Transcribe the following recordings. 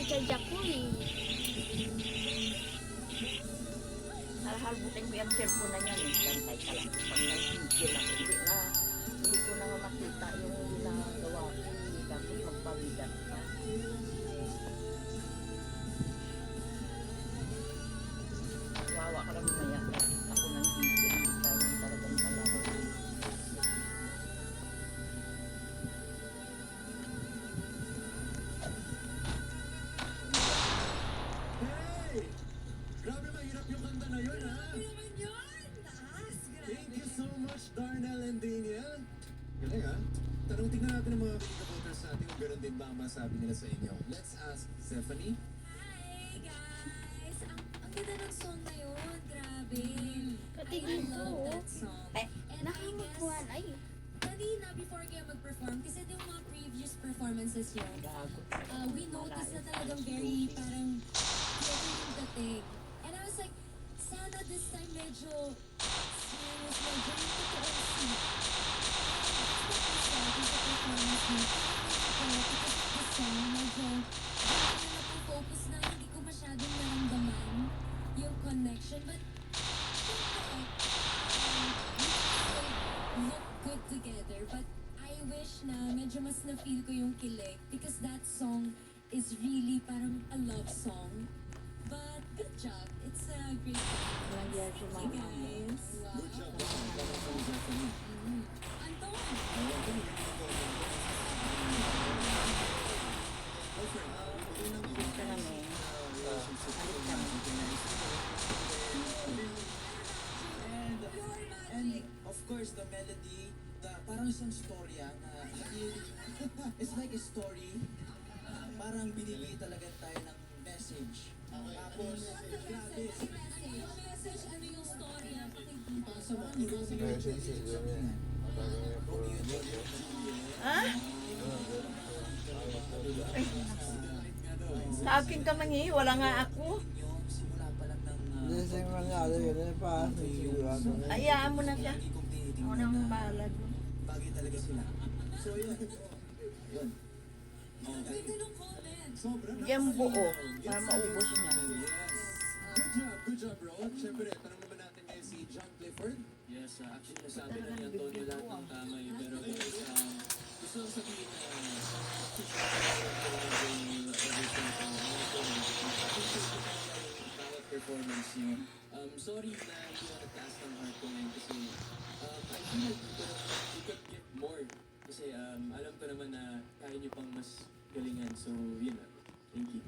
sadya ko eh. Halbutin ko yung cellphone na yan. Gantay ka lang. Pag nag-video lang, hindi ko na makita yung ginagawa ko. Kasi magpabigat pa. Wawa ka lang maya. Ako ng video. Hindi ka lang talagang talaga. Hey! Grabe mahirap yung kanta na yun, ha? Grabe naman yun! Taas! Grabe! Thank you so much, Darnell and Daniel. Galing, ha? Tingnan natin ang mga voters natin kung gano'n din ba ang masabi nila sa inyo. Let's ask Stephanie. Hi, guys! Ang ganda ng song na yun. Grabe. Pati I dito, love oh. that song. Ay, And I nakamukuhan. guess, Ay, kanina before kayo mag-perform, kasi yung mga previous performances yun, gago. we noticed na talagang very parang clever yung dating. And I was like, sana this time medyo serious, medyo yung totoong sweet. And it's not sa performance mo. Pero because of the song, medyo hindi na napofocus na hindi ko masyadong naramdaman yung connection. But, we look good together. But I wish na medyo mas na-feel ko yung kilig because that song is really parang a love song. But good job. It's a great song. Nandiyan si Thank you, Mama. guys. Good job, Stephanie. Anton! Ito namin. And of course, the melody, parang isang storya na it's like a story. Parang binigay talaga tayo ng message. Tapos, grabe. Yung message, ano yung story? Pasa mo, Ha? Sa akin ka mangi, wala nga ako. yung simula pa lang ng Hindi siya mangyari yun pa. Sigurado na. Ayaan mo na siya. kung tinitingnan Ako na nang balad. bagay talaga sila. So, yun. Yun. Ganda ng comment. Sobra na. Diyan buo, para maubos niya. Good job, bro. Siyempre, tanong naman natin ngayon si John Clifford. Yes, actually nasabi na ni Antonio lahat ng tama eh. Pero guys, gusto kong sabihin na bawat performance nyo. Sorry na hindi ako nagtaas ng heart ko ngayon kasi I feel like you could get more. Kasi alam ko naman na kaya nyo pang mas galingan. So, yun na. Thank you.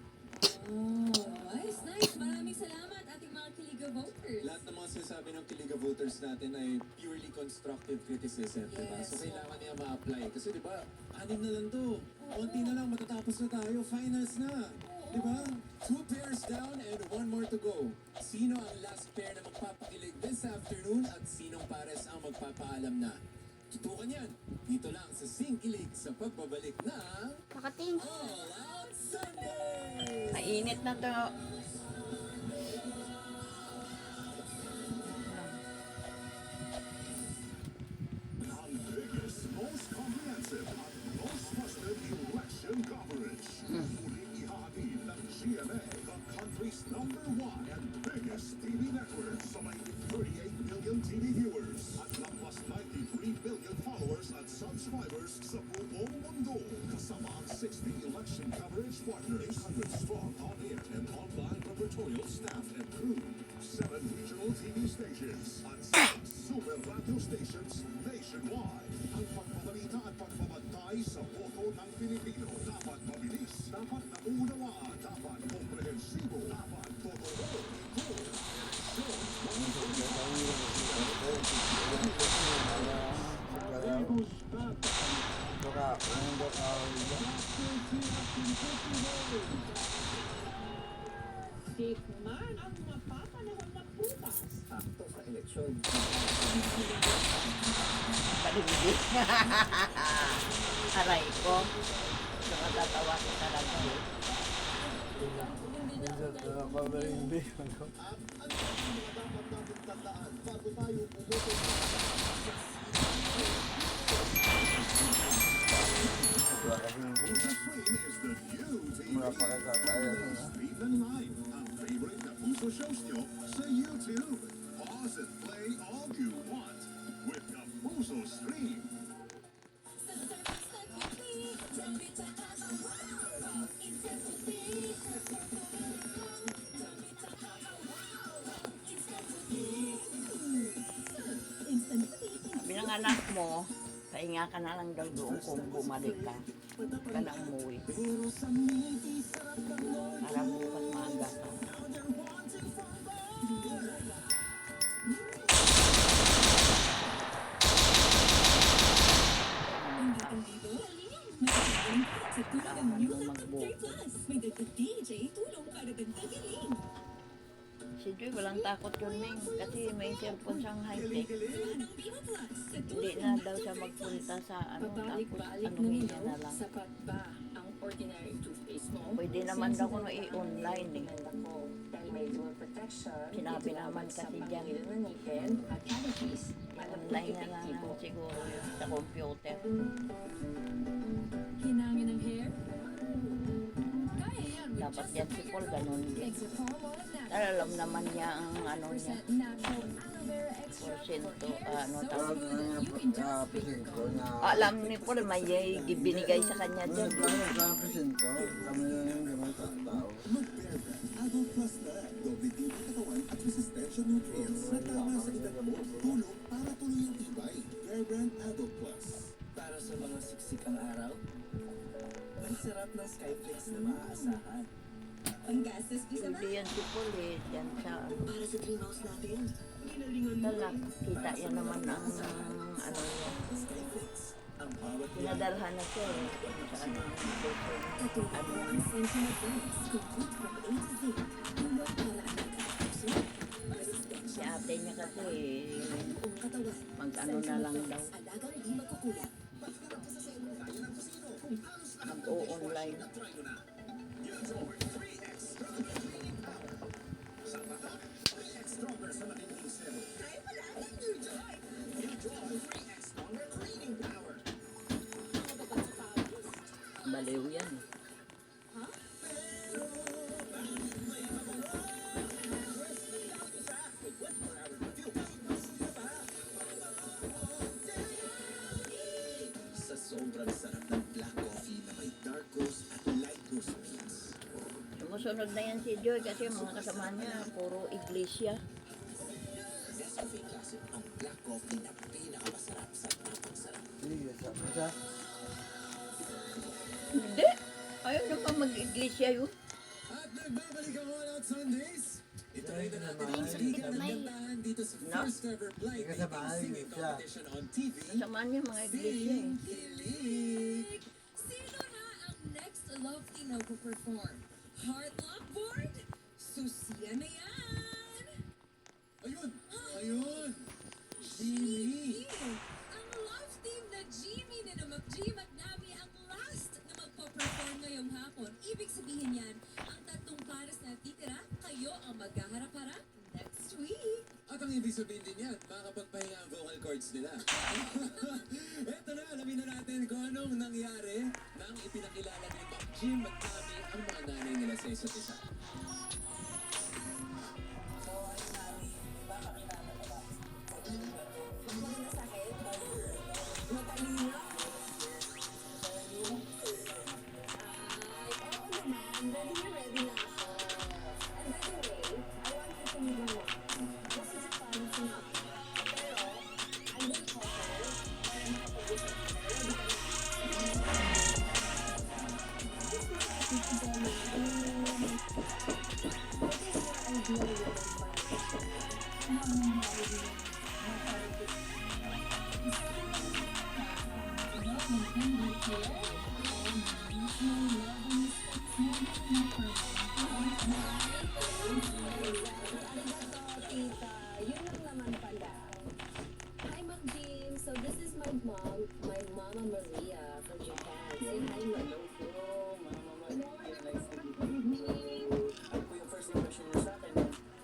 Oh, nice, nice. Maraming salamat ating mga Kiliga voters. Lahat ng mga sinasabi ng Kiliga voters natin ay purely constructive criticism, diba? Yes. So kailangan niya ma-apply. Kasi diba, 6 na lang to. Konti na lang, matatapos na tayo. Finals na. Diba? 2 pairs down and 1 more to go. Sino ang last pair na magpapakilig this afternoon at sinong pares ang magpapaalam na? Tutukan yan. Dito lang sa Singkilig sa pagbabalik na Makating. All Out Sunday! Mainit na to. The biggest, most comprehensive, and most trusted election coverage. Muling ihahatid ng GMA, the country's #1 and biggest TV network sa may 38 million TV viewers at lampas 93 million followers at subscribers sa buong mundo. Kasama ang 60 election coverage partners, 800 strong on-air and online repertorial staff and crew, 7 regional TV stations at 6 super radio stations nationwide. Ang pagbabalita at pagbabantay sa boto ng Pilipino dapat mabilis, dapat naunawaan, dapat komprehensibo, dapat totoo. Ito ang eleksyon. Baka, unang baka, Tikman ang mapapanahon na prutas. Sakto sa eleksyon. Kalimbi. Aray ko. Nakatatawa ko talaga. minsan na ako na yung video. Ano ang mga dapat natin tandaan bago tayo bumoto? Wala kasing Ultra Stream is the new TV. mura pa kita tayo. shows nyo sa YouTube. Pause and play all you want with Kapuso Stream. Sabi ng anak mo, pahinga ka na lang daw doon kung bumalik ka. Ka na umuwi. Para bukas maaga ka. Si Joy walang takot yun, Ming. Kasi may cellphone siyang high-tech. Hindi na daw siya magpunta sa ano. Tapos Pabalik-balik ano na niya na nilo, lang. sapat ba ang ordinary toothpaste mo? Pwede naman daw kung i-online eh. Dahil may dual protection, Sinabi naman kasi dyan. ng ngipin at cavities. Online na lang siguro yun sa computer. Hinangin ng hair? Kaya yan with Dapat just yan si Paul ganun din. extra hormone natural. Pero alam naman niya ang ano niya. Natural aloe vera extract Porsyento, for hair ano, so Tawag smooth na you yung can just pick pisin ko na... Alam ni Paul may binigay sa kanya Ano dyan. sa pisin ko? Kami na yung naman sa tao. Mag-Bear Brand Adult Plus na. Doble tipo katawan at resistensya nutrients na tama sa edad mo. Tulong para tuloy ang tibay. Bear Brand Adult Plus. Para sa mga siksikang araw, may sarap ng Skyflakes na maaasahan. Ang gastos ko sa Hindi yan si Paul eh. Yan sa ano. Para sa dreamhouse natin. Dala, kita yan naman ang ano niya. Skyflakes, ang bawat Pinadalhan na siya eh. Sa ano. Ano ang sentinel dance, complete from A to Z. Tulong para alagaan ang puso, resistensya, si ate niya kasi buong katawan. mag-ano na lang daw. Alagang di magkukulat. Mag-o-online. Baliw yan. sa sobrang sarap ng black coffee na may dark roast at light roast beans. Sumusunod na yan si Joy kasi mga kasama niya puro iglesia. Nescafe Classic, ang black coffee na pinakamasarap sa napang-sarap. Sige, sabi siya. Hindi. Ayaw na pa mag-iglesia yun. At nagbabalik ang All Out Sundays. Ito rin na natin ang Ay, liga ng gandahan dito sa No? first ever blind Ika sa bahay, singing siya. competition on TV. Kasama niya mga iglesia eh. Kilig! Sino na ang next love team na perform? Heart Lock Board? Susiya na yan! Ayun! Ayun! Jimmy! Ang love team na Jimmy na Jim at Nami ang last na magpo-perform ngayong hapon. Ibig sabihin yan, ang tatlong pares na titira, kayo ang maghaharap-harap next week. At ang ibig sabihin din yan, makakapagpahinga ang vocal cords nila. Eto na, alamin na natin kung anong nangyari nang ipinakilala ni Doc Jim at Nami ang mga nanay nila sa isa't isa. Hi, Ma'am Jim. So this is my mom, my Mama Maria from Japan. Say hi, Ma'am. Ano po yung first impression mo sa akin?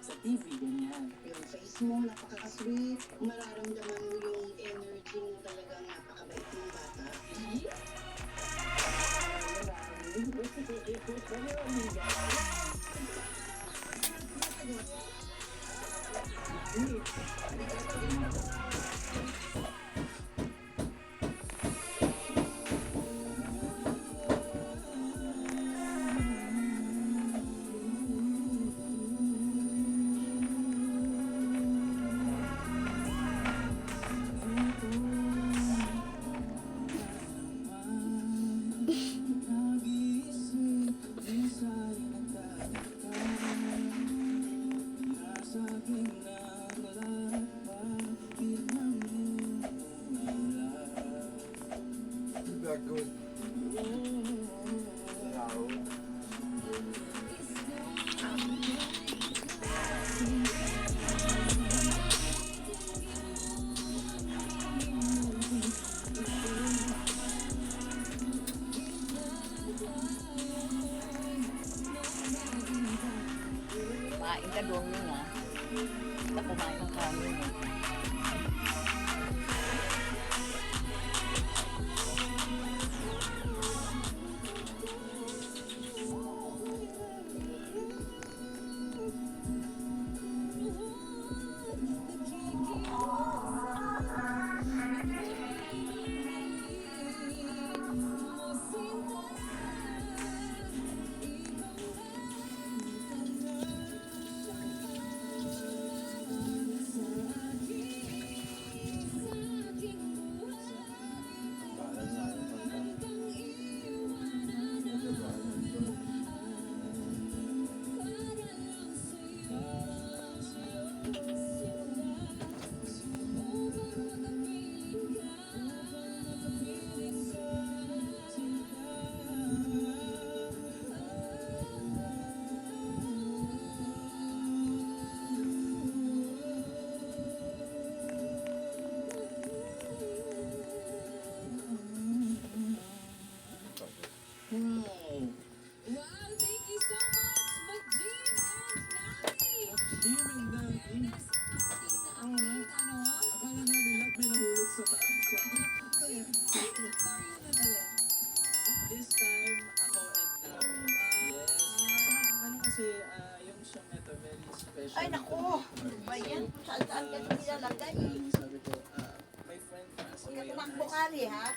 Sa TV, ganyan. Yung face mo, napaka-sweet. Mararamdaman mo yung energy mo talagang napakabait ng bata. good. Wow. Kumain ka doon yun ha. Basta kumain ng kanin eh. Parang nga yung kanta. Medyo parang ito. Wow! Wow, thank you so much, Mag-Jim and Nami! Jim and Nami. Goodness, acting na acting, ano? Akala namin lahat may nahulog sa taas. Story na ulit. This time, ako and Nami. Yes. Ano kasi, yung siyang ito, very special. Ay naku! Ba yan? Saan ka nilalagay? Sabi ko, my friend passed Huwag away ka on tumakbo high kari ha?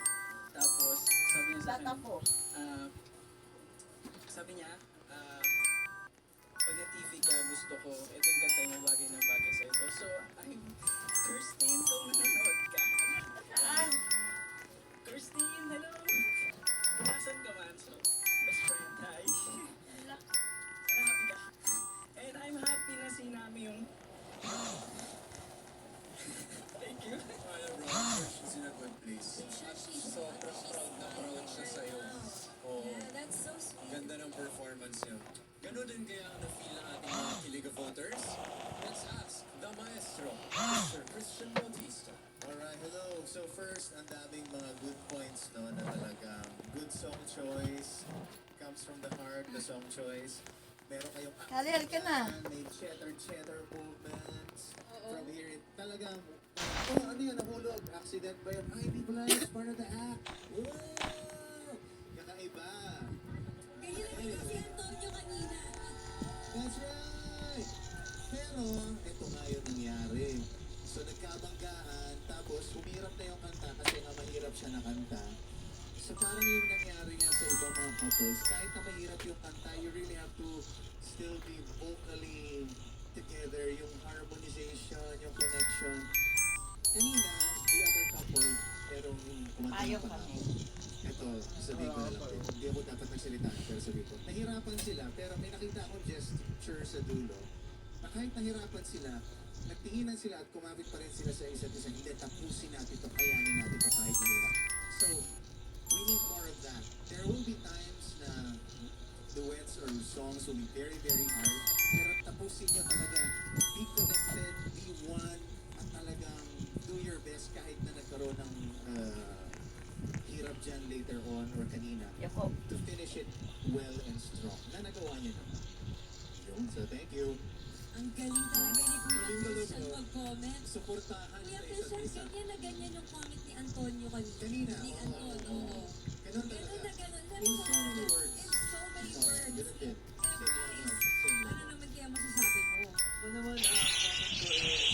Tapos, sabi niya sa Bata akin, po. sabi niya, pag na-TV ka, gusto ko, ito yung kanta yung bagay na bagay sa'yo. So, ay, Kirstine, kung nanonood ka. Kirstine, hello! Nasaan ka man? So, best friend, hi. Sana happy ka. And I'm happy na si Nami yung... Thank you. She's in a good place. Sobrang proud siya sa'yo. Oo. Yeah, that's so sweet. Ganda ng performance niya. Ganun din kaya ang na-feel ng ating mga Kiliga voters? Let's ask the maestro, Mr. Christian Bautista. Alright, hello. So first, ang daming mga good points, no, na talagang good song choice, comes from the heart, the song choice. Meron kayong Halil ka na. may cheddar movements. From here, talagang, oh, ano yun, nahulog, accident ba yun? Ay, hindi pala, it's part of the act. Woo! Kakaiba. Ganyan lang ikaw si Antonio kanina. That's right! Pero, ito nga yung nangyari. So, nagkabanggaan, tapos humirap na yung kanta kasi nga mahirap siya na kanta. So, parang yung nangyari nga sa ibang mga couples, kahit na mahirap yung kanta, you really have to still be vocally together, yung harmonization, yung connection. Kanina, the other couple, merong kumanta Ayaw pa. kami. Ito, sabihin ko na lang din. Hindi ako dapat nagsalita, pero sabihin ko. Nahirapan sila, pero may nakita akong gesture sa dulo na kahit nahirapan sila, nagtinginan sila at kumapit pa rin sila sa isa't isa. Hindi, tapusin natin ito, kayanin natin ito kahit mahirap. So, we need more of that. There will be times na duets or songs will be very, very hard. Pero tapusin nyo talaga. Be connected, be one, at talagang do your best kahit na nagkaroon ng hirap dyan later on or kanina. Yako. To finish it well and strong. Na nagawa nyo naman. Yun, so thank you. Ang galing talaga ni Kuya Galing talaga. Christian mag-comment. Suportahan Kuya sa isa't Christian, isa. ganyan na ganyan yung comment ni Antonio kanina. Kanina, Ni oo. Anton, oo. Ganun Ganun talaga. na ganun. In so many words. In so many Oo, words. ganun din. Kaya Same lang, guys, no? Same lang. ano naman kaya masasabi mo? Ako naman, comment ko is,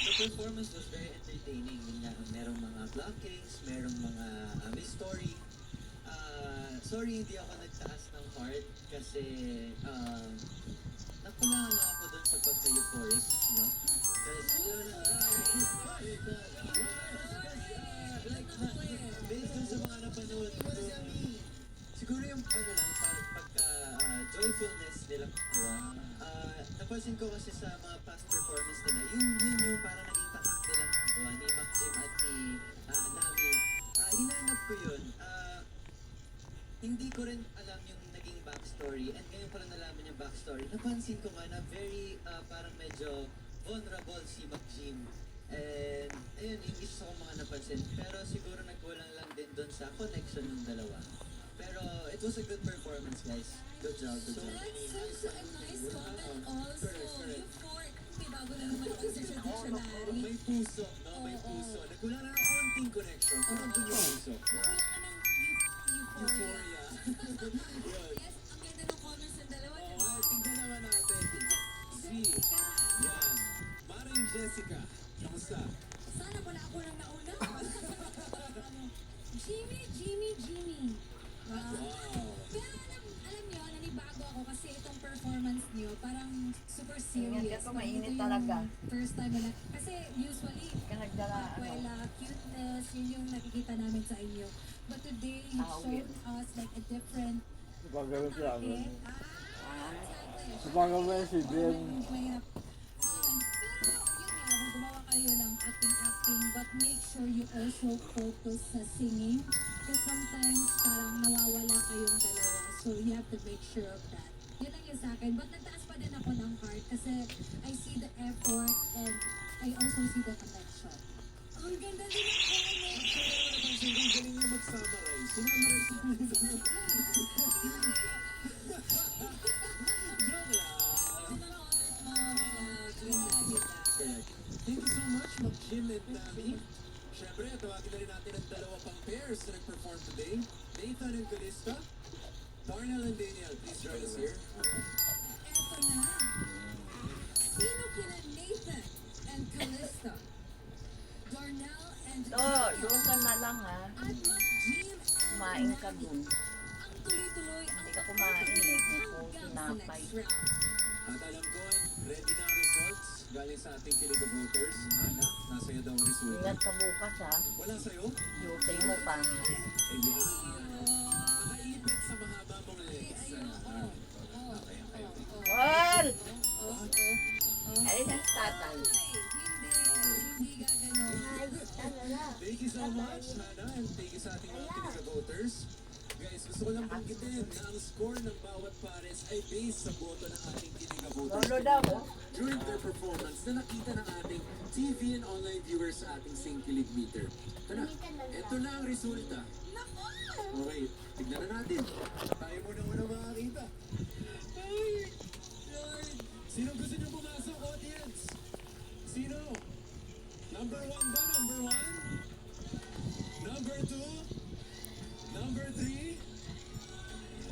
the performance was very entertaining. Yun nga, merong mga blockings, merong mga may story. Sorry, hindi ako nagtaas ng heart kasi nakulangan lang ako doon sa pagka-euphoric, no? Kasi, based dun sa mga napanood ko, siguro yung ano lang, pagka-joyfulness nila. Napansin ko kasi sa mga past performance nila, yun yung parang naging tatak nila ni Mac Jim at ni Nami. Hinanap ko yun. hindi ko rin alam yung naging backstory, and ngayon ko lang nalaman yung backstory. Napansin ko nga na very, parang medyo vulnerable si McJim. And, ayun, yung isa ko mga napansin. Pero siguro nagkulang lang din doon sa connection ng dalawa. Pero it was a good performance, guys. Good job, good job. That's so a nice comment also. Yung fork, may bago na naman ako sa dictionary. May puso, no? May puso. Nagkulang na ng konting connection. Pero doon yung puso. Nakulangan ng euphoria. Yun. Yes, ang ganda ng comments ng dalawa. Oh, ay, tingnan naman natin. Si, yan. Maring Jessica. Kamusta? Sana pala ako lang nauna. Jimmy. Wow. Pero alam niyo, nanibago ako kasi itong performance niyo parang super serious. Ganyan ka to, mainit Ito yung talaga. First time na, kasi usually, Ka nagdala, well, cuteness, yun yung nakikita namin sa inyo. But today, you showed us like a different Gagawin siya. atake. Gagawin si Ben. Mahirap. Pero yun nga, kung gumawa kayo ng acting, but make sure you also focus sa singing. Because sometimes parang nawawala kayong dalawa. So you have to make sure of that. Yun lang yung sa akin. But nagtaas pa din ako ng heart kasi I see the effort and I also see the connection. Ang ganda din ng comment. Ang galing niya mag-summarize. Sinamarize niya. Correct. Thank you so much, McJim and Nami. Siyempre, tawagin na rin natin ang dalawa pang pairs na nag-perform today. Nathan and Calista. Darnell and Daniel, please join us here. Eto na. Sino kina Nathan and Calista? Darnell and doon ka na lang ha. At McJim and Kumain ka dun. Ang tuloy-tuloy ang Hindi ka kumain eh. Ito, hanggang sa tinapay. next round. At alam ko, ready na ang results galing sa ating Kiliga voters. Hana, nasa'yo daw ang resulta. Ingat ka bukas ha. Wala sa'yo? Duty mo pa. Ayan. Nakaipit sa mahaba mong legs. Okay. Well! Ayun ang tatay. Hindi gaganon. Thank you so much, Hana, and thank you sa ating mga Kiliga voters. Guys, gusto ko lang banggitin na ang score ng bawat pares ay based sa boto ng ating Kiliga voters. Lolo daw oh. During their performance na nakita ng ating TV and online viewers sa ating Singkilig meter. Ito na ang resulta. Okay, tignan na natin. Tayo muna makakita. Ay, Lord. Sino gusto niyo pumasok, audience? Sino? Number 1 ba? Number 1? Number 2? Number 3?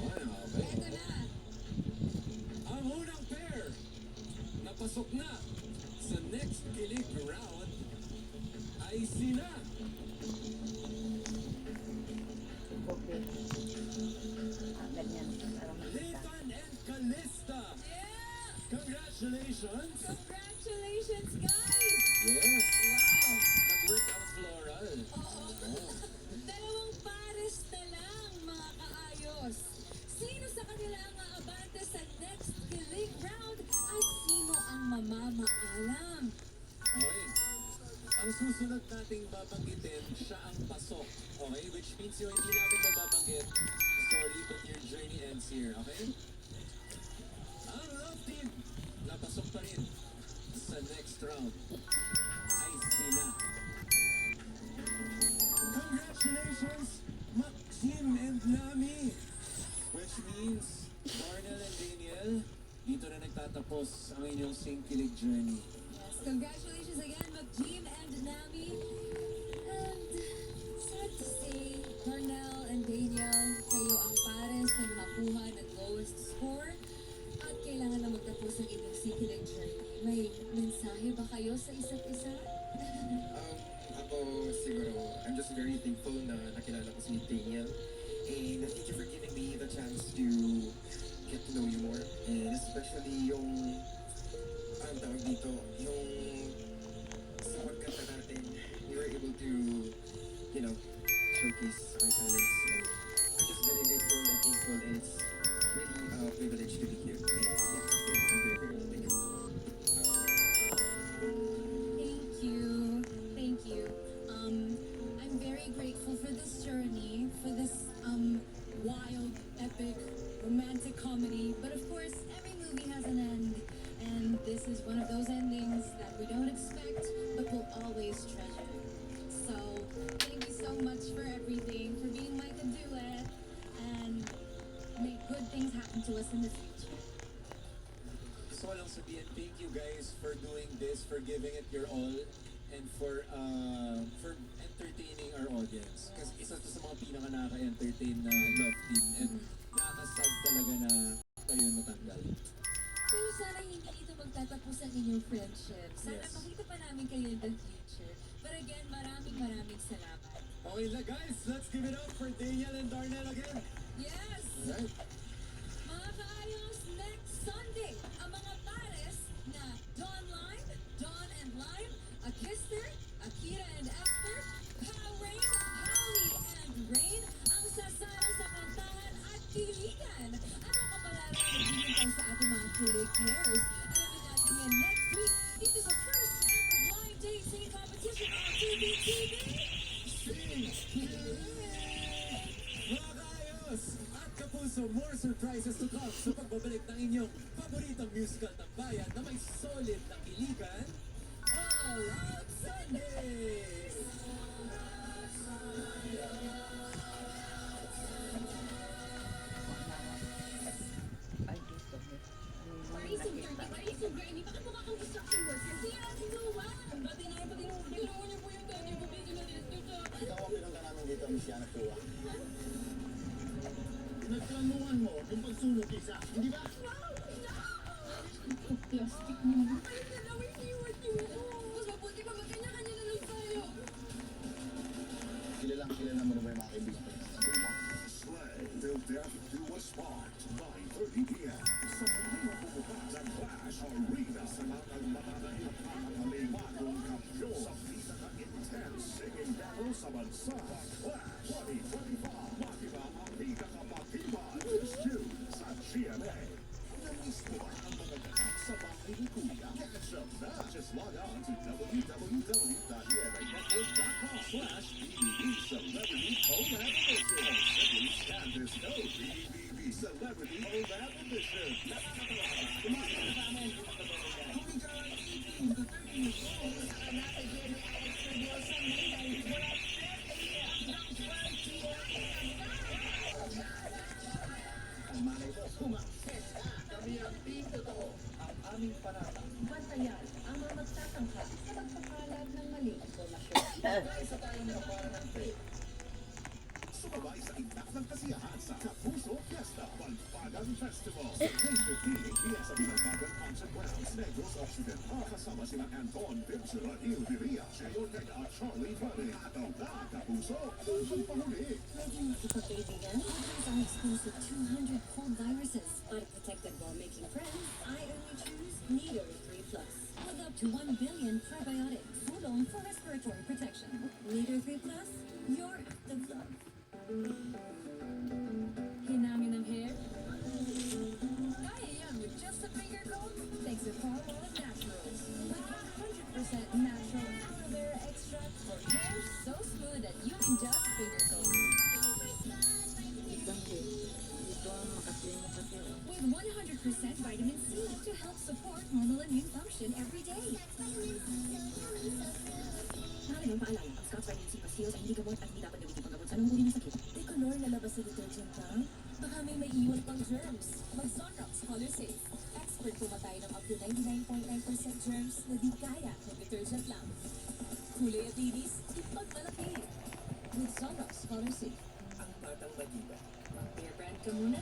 Ano, Eto na. ang unang pair napasok na sa next kilig round ay sina Okay. Ganyan. Parang makita. Nathan and Calista. Congratulations! Congratulations, guys! Yes! Wow! Nag-work ang floral. Dalawang pares na lang, mga kaayos. Sino sa kanila ang aabante sa next kilig round at sino ang mamamaalam? Okay. Ang susunod nating babanggitin, siya ang pasok. Okay? Which means yung hindi natin mababanggit, sorry, but your journey ends here. Okay? Ang love team, napasok pa rin sa next round ay sina. Congratulations, Maxim and Nami! Which means, Darnell and Daniel, dito na nagtatapos ang inyong Singkilig journey. Yes, congratulations again, McJim and Nami. And sad to say, Darnell and Daniel, kayo ang pares na nakuha ng lowest score at kailangan na magtapos ang inyong sikilig journey. May mensahe ba kayo sa isa't isa? Ako siguro, I'm just very thankful na nakilala ko si Daniel. And thank you for giving me the chance to get to know you more. And especially yung, ang tawag dito, yung sa pagkanta natin, we were able to, showcase our talents. And I'm just very grateful and thankful. And it's really a privilege to be here. And yeah, I'm very grateful. Thank you. Thank you. I'm very grateful for this journey, for this wild good things happen to us in the future. Gusto ko lang sabihin, thank you guys for doing this, for giving it your all, and for entertaining our audience. Kasi isa to sa mga pinaka nakaka-entertain na love team, and nakaka-sad talaga na kayo matanggal. Pero sana hindi ito magtatapos ang inyong friendship. Sana Yes. makita pa namin kayo in the future. But again, maraming salamat. Okay na guys, let's give it up for Daniel and Darnell again. Yes! Alright. Mga kaayos, next Sunday, ang mga pares na Dawn Lime, Dawn and Lime, Akister, Akira and Esther, Rain, Holly and Rain, ang sasara sa kantahan at kiligan. Ano ka pala rin naghihintay sa ating mga kilig pairs? Alamin natin yan next week dito sa first ever blind dating competition on TVTV. Mga kaayos! At kapuso, more surprises to come sa pagbabalik ng inyong paboritong musical tambayan na may solid na kiligan, All Out Sundays! Ay, gusto mo. Parisong dirty, parisong girly, bakit mukha kang construction worker? Si Ate Noah! Dati na pati nung ginawa niyo po yung daddy ko, medyo na dito siya. Ikaw ang pinunta namin dito, Miss Yana Tua. Pinagplanuhan mo yung pagsunog isa, hindi ba? Plastic mo. Ay, dalawa iniwan niyo ako. Mas mabuti pa magkanya-kanya na lang tayo. Kilala mo na ba yung mga kaibigan ko? Slay till death do us part. 9:30 p.m. Sa mga bumukas ang Clash Arena sa mga matatayang pangkalibadong kampiyon sa pinaka-intense singing battle sa bansa. Clash 2025. Matiba ang pinaka-matibay this June sa GMA. Namiss mo ba ang mga ganap sa bahay ni Kuya? Catch up na! Just log on to www.emanetwork.com/BBB Celebrity Collab Edition. Or simply scan this code BBB Celebrity Collab Edition. Ang malay ko, sumakses ka! Kami ang team totoo. Ang aming panata. Bantayan ang mga magtatangka sa pagpapalad ng maling impormasyon. Isa tayong nakapara ng trade. Sumabay sa itak ng kasiyahan sa Kapuso Fiesta Balpagan Festival. Sa May 15, iya sa Binalbagan Concert Grounds, Negros Occidental. Kasama sila Anton Ventura, Ilviria, Cheo Ortega at Charlie Vade. Ataw na, Kapuso, pusong pahuli. Ready to put kaibigan? These are exclusive 200 cold viruses. But protected while making friends, I only choose Nido 3 Plus. With up to 1 billion probiotics, full on for respiratory protection. Nido 3 Plus, your active love. Hinangin ng hair? Kaya yan with just a finger comb. Thanks to Palmolive Naturals. With 100% natural aloe vera extract for hair so smooth that you can just finger comb. Ibang din. Dito ang makasya mo kasi. With 100% vitamin C to help support normal immune function every day. Marami nang paalala, ang Scott's Vitamin C Pastilles ay hindi gamot at hindi dapat gamitin pang gamot sa anong uri ng sakit. Decolor lalabas sa detergent ka? Baka may maiiwan pang germs. Mag-Zonrox Color Safe. Expert pumatay ng up to 99.9% germs na di kaya ng detergent lang. Kulay at linis, ipagmalaki. With Zonrox Color Safe. Ang batang batiba. Mag-bear brand ka muna.